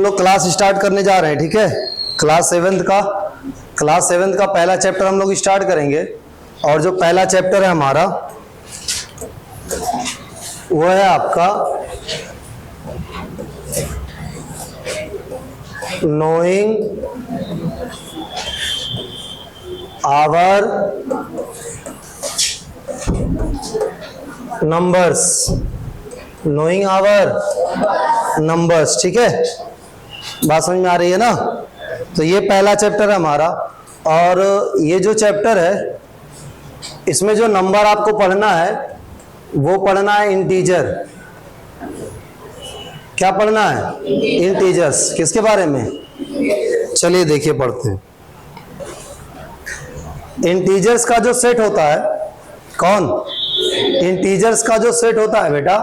लोग class start करने जा रहे हैं, ठीक है। क्लास सेवेंथ का पहला चैप्टर हम लोग स्टार्ट करेंगे। और जो पहला चैप्टर है हमारा वो है आपका knowing our numbers. Knowing our numbers, ठीक है। बात समझ में आ रही है ना। तो ये पहला चैप्टर है हमारा। और ये जो चैप्टर है इसमें जो नंबर आपको पढ़ना है वो पढ़ना है इंटीजर। क्या पढ़ना है? इंटीजर्स। किसके बारे में? चलिए देखिए पढ़ते हैं। इंटीजर्स का जो सेट होता है, कौन? इंटीजर्स का जो सेट होता है बेटा,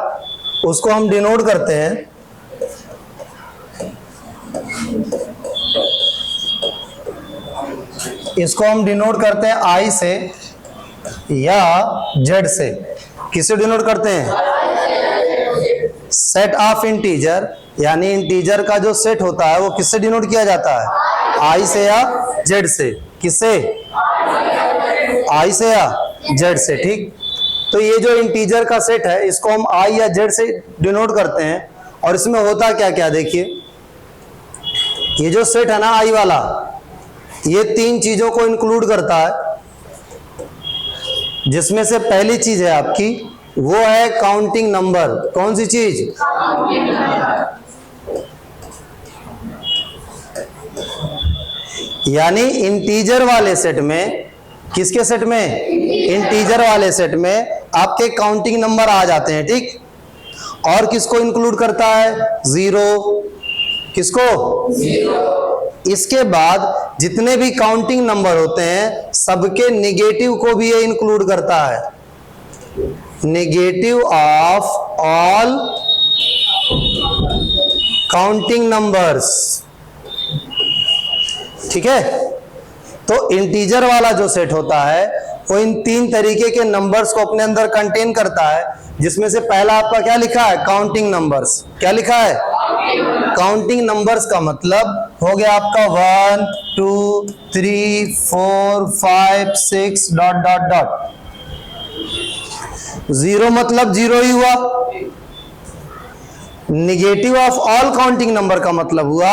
उसको हम डिनोट करते हैं इसको हम डिनोट करते हैं आई से या जेड से। किससे डिनोट करते हैं? सेट ऑफ इंटीजर, यानी इंटीजर का जो सेट होता है वो किससे डिनोट किया जाता है? आई से या जेड से। किससे? आई से या जेड से, ठीक। तो ये जो इंटीजर का सेट है इसको हम आई या जेड से डिनोट करते हैं। और इसमें होता क्या क्या देखिए। ये जो सेट है ना आई वाला, ये तीन चीजों को इंक्लूड करता है, जिसमें से पहली चीज है आपकी वो है काउंटिंग नंबर। कौन सी चीज? यानी इंटीजर वाले सेट में, किसके सेट में? इंटीजर वाले सेट में आपके काउंटिंग नंबर आ जाते हैं, ठीक। और किसको इंक्लूड करता है? जीरो। किसको? जीरो। इसके बाद जितने भी काउंटिंग नंबर होते हैं सबके नेगेटिव को भी ये इंक्लूड करता है। Negative of all counting numbers, ठीक है। तो इंटीजर वाला जो सेट होता है वो इन तीन तरीके के नंबर्स को अपने अंदर कंटेन करता है, जिसमें से पहला आपका क्या लिखा है? Counting numbers. क्या लिखा है? काउंटिंग नंबर्स का मतलब हो गया आपका 1 2 3 4 5 6 डॉट डॉट डॉट। जीरो मतलब जीरो ही हुआ। Negative of all counting number का मतलब हुआ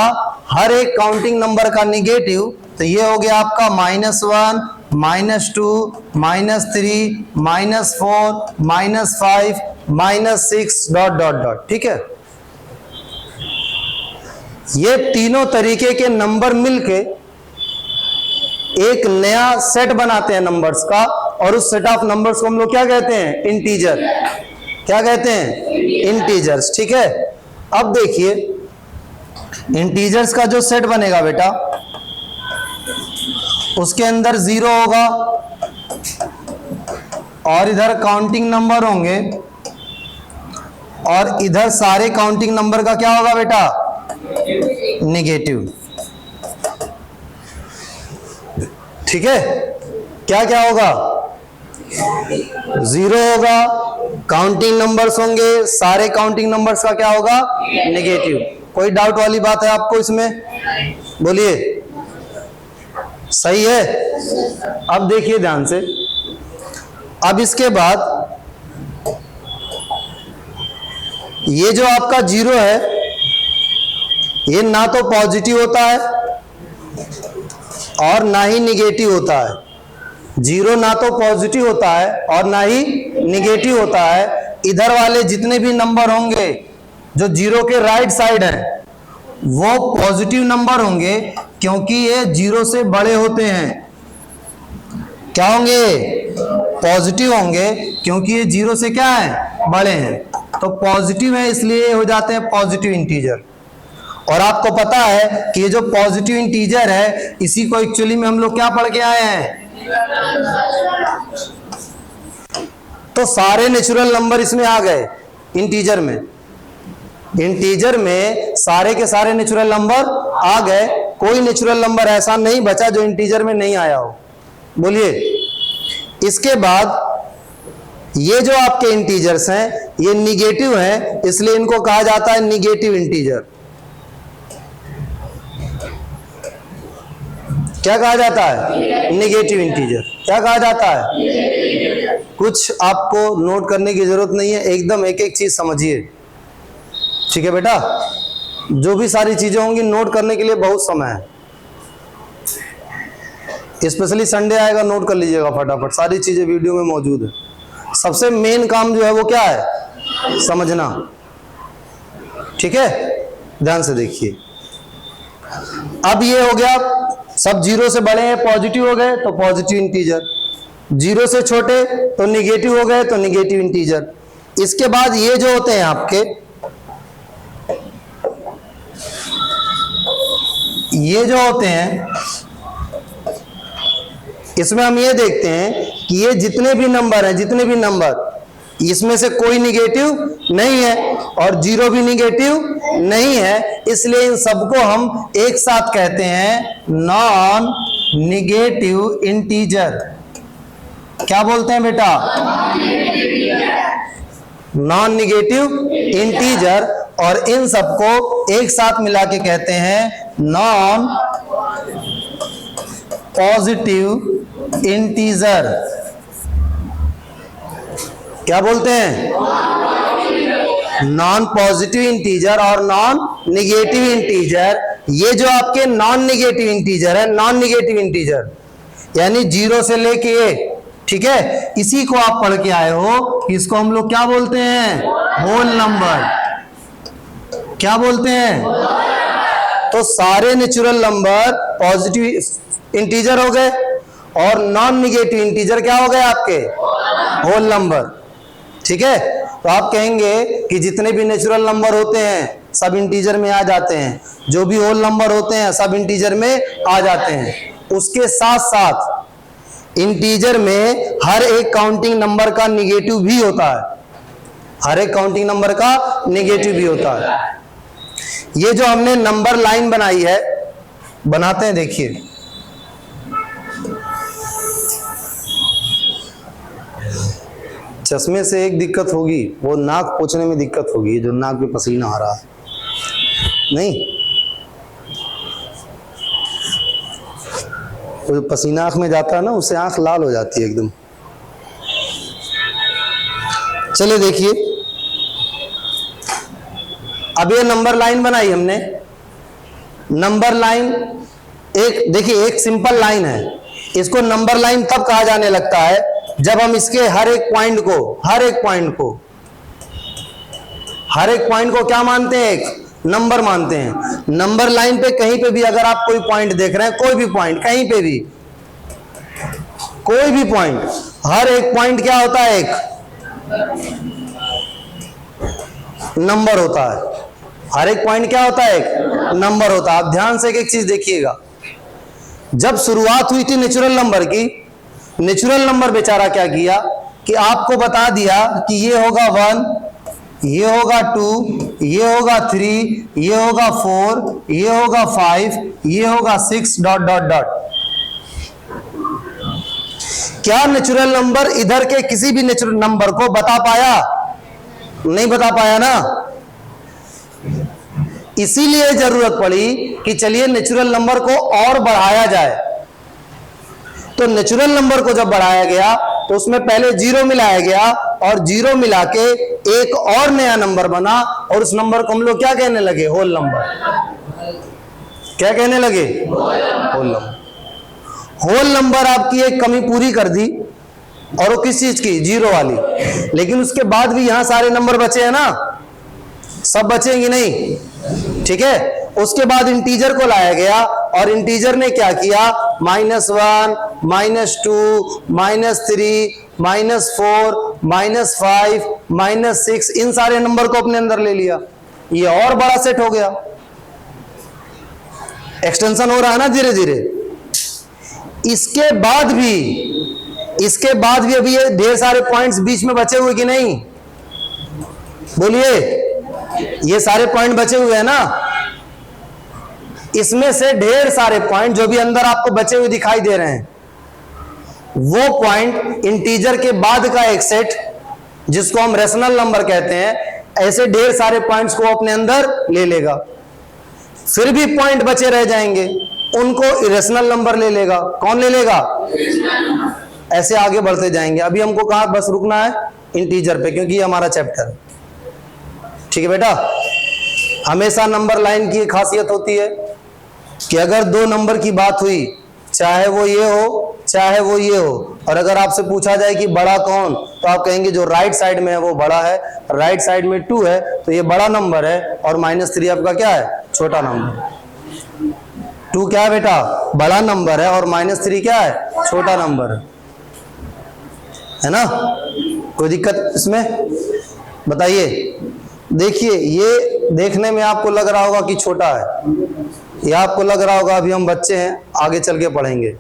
हर एक काउंटिंग नंबर का निगेटिव। तो ये हो गया आपका -1 -2 -3 -4 -5 -6 डॉट डॉट डॉट, ठीक है। ये तीनों तरीके के नंबर मिलके एक नया सेट बनाते हैं नंबर्स का, और उस सेट ऑफ नंबर्स को हम लोग क्या कहते हैं? इंटीजर। क्या कहते हैं? इंटीजर्स, ठीक है। अब देखिए इंटीजर्स का जो सेट बनेगा बेटा, उसके अंदर जीरो होगा और इधर काउंटिंग नंबर होंगे, और इधर सारे काउंटिंग नंबर का क्या होगा बेटा? नेगेटिव, ठीक है। क्या क्या होगा? जीरो होगा, काउंटिंग नंबर्स होंगे, सारे काउंटिंग नंबर्स का क्या होगा? नेगेटिव। कोई डाउट वाली बात है आपको इसमें? बोलिए। सही है। अब देखिए ध्यान से। अब इसके बाद ये जो आपका जीरो है ये ना तो पॉजिटिव होता है और ना ही निगेटिव होता है। जीरो ना तो पॉजिटिव होता है और ना ही निगेटिव होता है। इधर वाले जितने भी नंबर होंगे जो जीरो के राइट साइड हैं वो पॉजिटिव नंबर होंगे, क्योंकि ये जीरो से बड़े होते हैं। क्या होंगे? पॉजिटिव होंगे, क्योंकि ये जीरो से क्या है? बड़े हैं। तो पॉजिटिव है इसलिए हो जाते हैं पॉजिटिव इंटीजर। और आपको पता है कि ये जो पॉजिटिव इंटीजर है इसी को एक्चुअली में हम लोग क्या पढ़ के आए हैं? तो सारे नेचुरल नंबर इसमें आ गए इंटीजर में। इंटीजर में सारे के सारे नेचुरल नंबर आ गए। कोई नेचुरल नंबर ऐसा नहीं बचा जो इंटीजर में नहीं आया हो। बोलिए। इसके बाद ये जो आपके इंटीजर्स हैं ये निगेटिव हैं, इसलिए इनको कहा जाता है निगेटिव इंटीजर। क्या कहा जाता है? Negative integer. क्या कहा जाता है? कुछ आपको नोट करने की जरूरत नहीं है, एकदम एक एक चीज समझिए, ठीक है बेटा? जो भी सारी चीजें होंगी नोट करने के लिए बहुत समय है, स्पेशली संडे आएगा, नोट कर लीजिएगा फटाफट, सारी चीजें वीडियो में मौजूद है। सबसे मेन काम जो है वो क्या है? समझना, ठीक है? ध्यान से देखिए। अब ये हो गया, सब जीरो से बड़े हैं पॉजिटिव हो गए तो पॉजिटिव इंटीजर, जीरो से छोटे तो निगेटिव हो गए तो निगेटिव इंटीजर। इसके बाद ये जो होते हैं आपके, ये जो होते हैं, इसमें हम ये देखते हैं कि ये जितने भी नंबर हैं, जितने भी नंबर, इसमें से कोई निगेटिव नहीं है और जीरो भी निगेटिव नहीं है, इसलिए इन सबको हम एक साथ कहते हैं नॉन निगेटिव इंटीजर। क्या बोलते हैं बेटा? Non negative integer. और इन सबको एक साथ मिला के कहते हैं नॉन पॉजिटिव इंटीजर। क्या बोलते हैं? नॉन पॉजिटिव इंटीजर और नॉन निगेटिव इंटीजर। ये जो आपके नॉन निगेटिव इंटीजर है, नॉन निगेटिव इंटीजर यानी जीरो से लेके ए, ठीक है? इसी को आप पढ़ के आए हो, इसको हम लोग क्या बोलते हैं? Whole number. क्या बोलते हैं? तो सारे नेचुरल नंबर पॉजिटिव इंटीजर हो गए और नॉन निगेटिव इंटीजर क्या हो गए आपके? होल नंबर, ठीक है? तो आप कहेंगे कि जितने भी नेचुरल नंबर होते हैं सब इंटीजर में आ जाते हैं, जो भी होल नंबर होते हैं सब इंटीजर में आ जाते हैं। उसके साथ साथ इंटीजर में हर एक काउंटिंग नंबर का निगेटिव भी होता है, हर एक काउंटिंग नंबर का निगेटिव भी होता है। ये जो हमने नंबर लाइन बनाई है, बनाते हैं, देखिए। चश्मे से एक दिक्कत होगी, वो नाक पोंछने में दिक्कत होगी, जो नाक में पसीना आ रहा है। नहीं, तो पसीना आंख में जाता है ना, उससे आंख लाल हो जाती है एकदम। चलिए देखिए, अब ये नंबर लाइन बनाई हमने। नंबर लाइन एक, देखिए एक सिंपल लाइन है, इसको नंबर लाइन तब कहा जाने लगता है जब हम इसके हर एक पॉइंट को क्या मानते हैं? एक नंबर मानते हैं। नंबर लाइन पे कहीं पे भी अगर आप कोई पॉइंट देख रहे हैं, कोई भी पॉइंट, कहीं पे भी कोई भी पॉइंट, हर एक पॉइंट क्या होता है? एक नंबर होता है। हर एक पॉइंट क्या होता है? एक नंबर होता है। आप ध्यान से एक चीज देखिएगा, जब शुरुआत हुई थी नेचुरल नंबर की, नेचुरल नंबर बेचारा क्या किया कि आपको बता दिया कि ये होगा 1, ये होगा 2, ये होगा 3, ये होगा 4, ये होगा 5, ये होगा 6 ... क्या नेचुरल नंबर इधर के किसी भी नेचुरल नंबर को बता पाया? नहीं बता पाया ना। इसीलिए जरूरत पड़ी कि चलिए नेचुरल नंबर को और बढ़ाया जाए। तो नेचुरल नंबर को जब बढ़ाया गया तो उसमें पहले जीरो मिलाया गया और जीरो मिला के एक और नया नंबर बना और उस नंबर को हम लोग क्या कहने लगे? Whole number. क्या कहने लगे? Whole number. होल नंबर आपकी एक कमी पूरी कर दी, और वो किस चीज की? जीरो वाली। लेकिन उसके बाद भी यहां सारे नंबर बचे हैं ना, सब बचेंगे नहीं, ठीक है? उसके बाद इंटीजर को लाया गया और इंटीजर ने क्या किया? -1, -2, -3, -4, -5, -6 इन सारे नंबर को अपने अंदर ले लिया। ये और बड़ा सेट हो गया, एक्सटेंशन हो रहा है ना धीरे धीरे। इसके बाद भी अभी ये ढेर सारे पॉइंट्स बीच में बचे हुए कि नहीं? बोलिए, ये सारे पॉइंट बचे हुए हैं ना। इसमें से ढेर सारे पॉइंट जो भी अंदर आपको बचे हुए दिखाई दे रहे हैं, वो पॉइंट इंटीजर के बाद का एक सेट, जिसको हम रेशनल नंबर कहते हैं, ऐसे ढेर सारे पॉइंट्स को अपने अंदर ले लेगा। फिर भी पॉइंट बचे रह जाएंगे, उनको इरेशनल नंबर ले लेगा। कौन ले लेगा? ऐसे आगे बढ़ते जाएंगे। अभी हमको कहाँ बस रुकना है? इंटीजर पे, क्योंकि ये हमारा चैप्टर है। ठीक है बेटा, हमेशा नंबर लाइन की एक खासियत होती है कि अगर दो नंबर की बात हुई, चाहे वो ये हो चाहे वो ये हो, और अगर आपसे पूछा जाए कि बड़ा कौन, तो आप कहेंगे जो राइट साइड में है वो बड़ा है, राइट साइड में 2 है तो ये बड़ा नंबर है, और -3 आपका क्या है? छोटा नंबर। 2 क्या है बेटा? बड़ा नंबर है, और -3 क्या है? छोटा नंबर है ना? कोई दिक्कत इसमें? बताइए। देखिए, ये देखने में आपको लग रहा होगा कि छोटा है, या आपको लग रहा होगा अभी हम बच्चे हैं, आगे चल के पढ़ेंगे,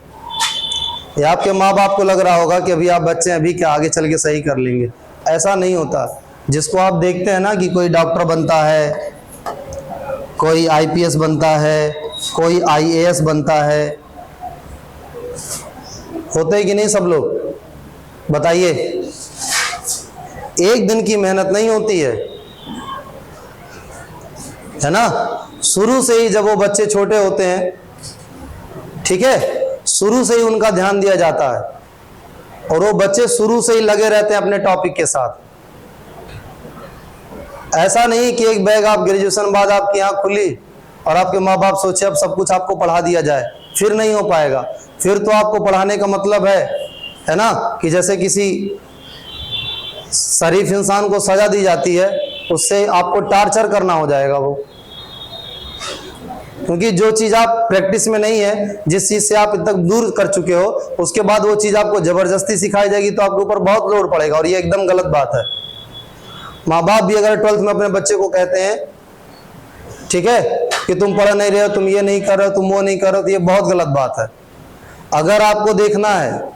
या आपके माँ बाप को लग रहा होगा कि अभी आप बच्चे हैं, अभी क्या आगे चल के सही कर लेंगे। ऐसा नहीं होता। जिसको आप देखते हैं ना कि कोई डॉक्टर बनता है, कोई IPS बनता है, कोई IAS बनता है, होते हैं कि नहीं सब लोग? बताइए। एक दिन की मेहनत नहीं होती है ना? शुरू से ही जब वो बच्चे छोटे होते हैं, ठीक है, शुरू से ही उनका ध्यान दिया जाता है, और वो बच्चे शुरू से ही लगे रहते हैं अपने टॉपिक के साथ। ऐसा नहीं कि एक बैग आप ग्रेजुएशन बाद आपकी आंख खुली और आपके माँ बाप सोचे अब सब कुछ आपको पढ़ा दिया जाए, फिर नहीं हो पाएगा। फिर तो आपको पढ़ाने का मतलब है ना, कि जैसे किसी शरीफ इंसान को सजा दी जाती है, उससे आपको टार्चर करना हो जाएगा वो। क्योंकि जो चीज आप प्रैक्टिस में नहीं है, जिस चीज से आप इतना दूर कर चुके हो, उसके बाद वो चीज आपको जबरदस्ती सिखाई जाएगी तो आपके ऊपर बहुत लोड पड़ेगा, और ये एकदम गलत बात है। माँ बाप भी अगर 12th में अपने बच्चे को कहते हैं, ठीक है, कि तुम पढ़ नहीं रहे हो, तुम ये नहीं कर रहे हो, तुम वो नहीं कर रहे हो, तो ये बहुत गलत बात है। अगर आपको देखना है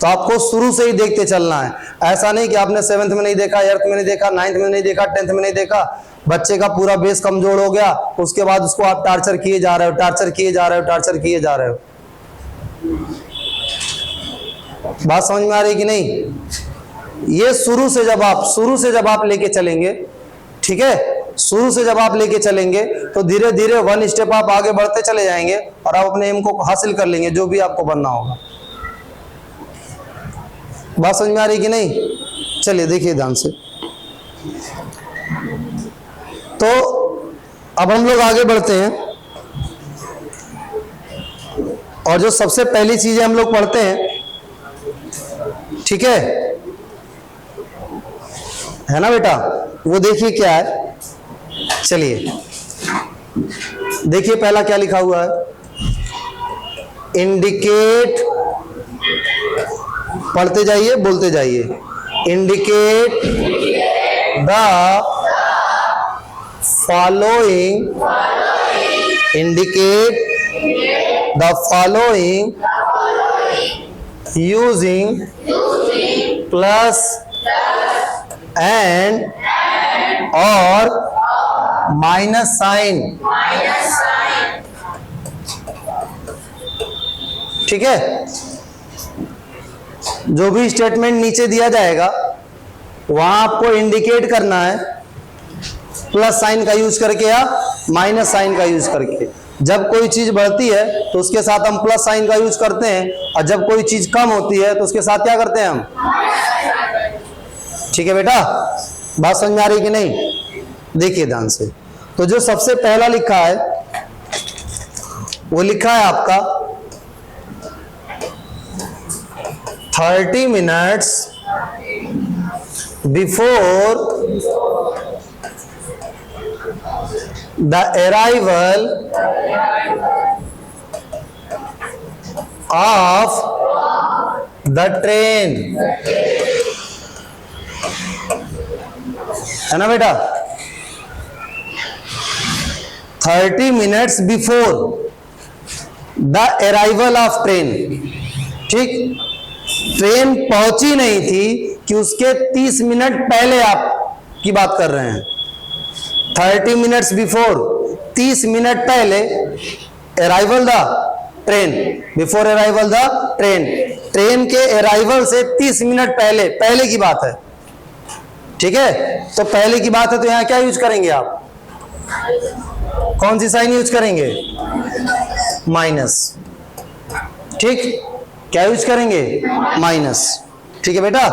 तो आपको शुरू से ही देखते चलना है। ऐसा नहीं कि आपने 7th में नहीं देखा, 8th में नहीं देखा, 9th में नहीं देखा, 10th में नहीं देखा, बच्चे का पूरा बेस कमजोर हो गया, उसके बाद उसको आप टार्चर किए जा रहे हो, टार्चर किए जा रहे हो, टार्चर किए जा रहे हो। बात समझ में आ रही कि नहीं? ये शुरू से जब आप लेके चलेंगे, ठीक है, शुरू से जब आप लेके चलेंगे तो धीरे धीरे 1 स्टेप आप आगे बढ़ते चले जाएंगे, और आप अपने एम को हासिल कर लेंगे, जो भी आपको बनना होगा। बात समझ में आ रही कि नहीं? चलिए देखिए ध्यान से। तो अब हम लोग आगे बढ़ते हैं, और जो सबसे पहली चीजें हम लोग पढ़ते हैं, ठीक है ना बेटा, वो देखिए क्या है। चलिए देखिए पहला क्या लिखा हुआ है, इंडिकेट, पढ़ते जाइए बोलते जाइए, indicate the following, indicate the following using plus and or minus sign। ठीक है, जो भी स्टेटमेंट नीचे दिया जाएगा वहां आपको इंडिकेट करना है प्लस साइन का यूज करके या माइनस साइन का यूज करके। जब कोई चीज बढ़ती है तो उसके साथ हम प्लस साइन का यूज करते हैं, और जब कोई चीज कम होती है तो उसके साथ क्या करते हैं हम। ठीक है बेटा, बात समझ में आ रही कि नहीं? देखिए ध्यान से। तो जो सबसे पहला लिखा है वो लिखा है आपका 30 minutes before the arrival of the train, है ना बेटा? 30 minutes before the arrival of train। ठीक, ट्रेन पहुंची नहीं थी कि उसके 30 मिनट पहले आप की बात कर रहे हैं। 30 minutes before, 30 मिनट पहले, arrival the train, before arrival the train, train के अराइवल से 30 मिनट पहले, पहले की बात है। ठीक है, तो पहले की बात है तो यहां क्या यूज करेंगे आप? कौन सी साइन यूज करेंगे? माइनस। ठीक, क्या यूज करेंगे? माइनस। ठीक है बेटा,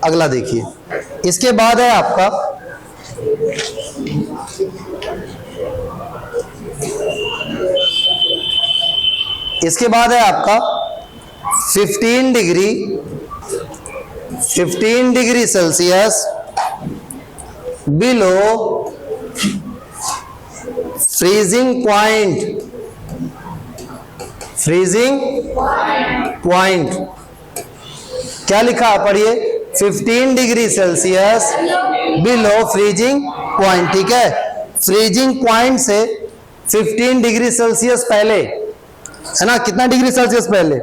अगला देखिए। इसके बाद है आपका इसके बाद है आपका 15 degree Celsius below freezing point. क्या लिखा है पढ़िए? 15 degree Celsius below freezing point. ठीक है, फ्रीजिंग पॉइंट से 15 डिग्री सेल्सियस पहले, है ना, कितना डिग्री सेल्सियस पहले?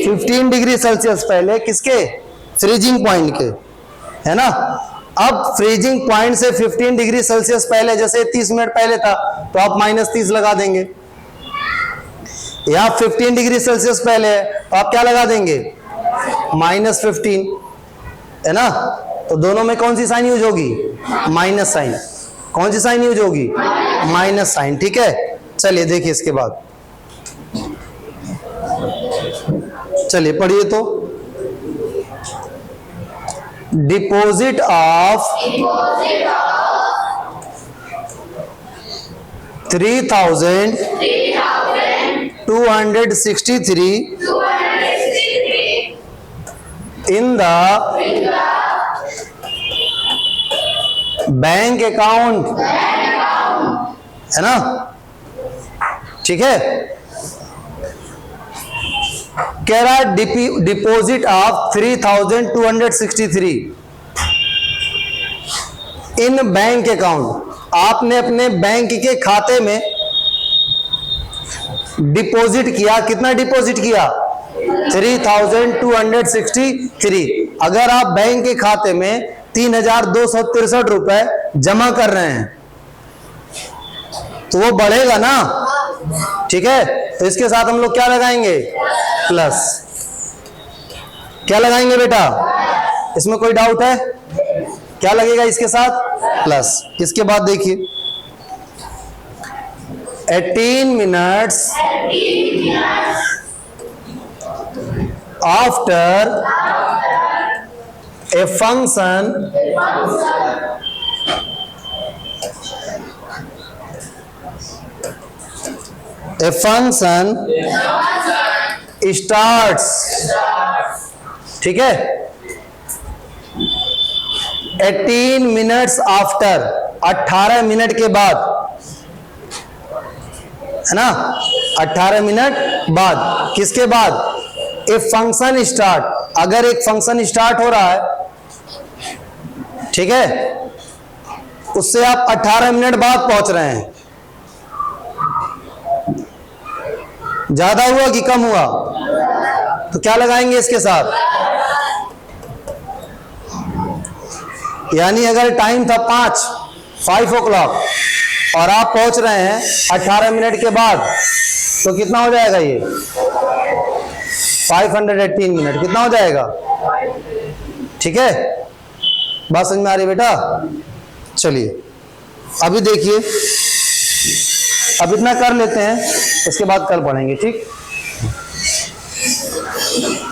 15 डिग्री सेल्सियस पहले किसके? फ्रीजिंग पॉइंट के, है ना। अब फ्रीजिंग पॉइंट से 15 डिग्री सेल्सियस पहले, जैसे 30 मिनट पहले था तो आप -30 लगा देंगे। यहां 15 डिग्री सेल्सियस पहले है तो आप क्या लगा देंगे? -15, है ना। तो दोनों में कौन सी साइन यूज होगी? Minus sign. कौन सी साइन यूज होगी? Minus sign. ठीक है, चलिए देखिए इसके बाद, चलिए पढ़िए तो। Deposit of 3263 in the bank account, है ना। ठीक है, कह रहा है deposit of 3263 in bank account. आपने अपने बैंक के खाते में डिपॉजिट किया। कितना डिपॉजिट किया? 3263। अगर आप बैंक के खाते में 3263 रुपए जमा कर रहे हैं तो वो बढ़ेगा ना। ठीक है, तो इसके साथ हम लोग क्या लगाएंगे? प्लस। क्या लगाएंगे बेटा? इसमें कोई डाउट है? क्या लगेगा इसके साथ? प्लस। इसके बाद देखिए 18 minutes after a function starts. ठीक है, 18 मिनट्स आफ्टर, 18 मिनट के बाद, है ना। 18 मिनट बाद, किसके बाद? A function start. अगर एक फंक्शन स्टार्ट हो रहा है, ठीक है, उससे आप 18 मिनट बाद पहुंच रहे हैं। ज्यादा हुआ कि कम हुआ? तो क्या लगाएंगे इसके साथ? यानी अगर टाइम था 5 o'clock और आप पहुंच रहे हैं 18 मिनट के बाद, तो कितना हो जाएगा ये? 518 मिनट। कितना हो जाएगा? ठीक है, बात समझ में आ रही है बेटा? चलिए अभी देखिए, अब इतना कर लेते हैं, इसके बाद कल पढ़ेंगे। ठीक।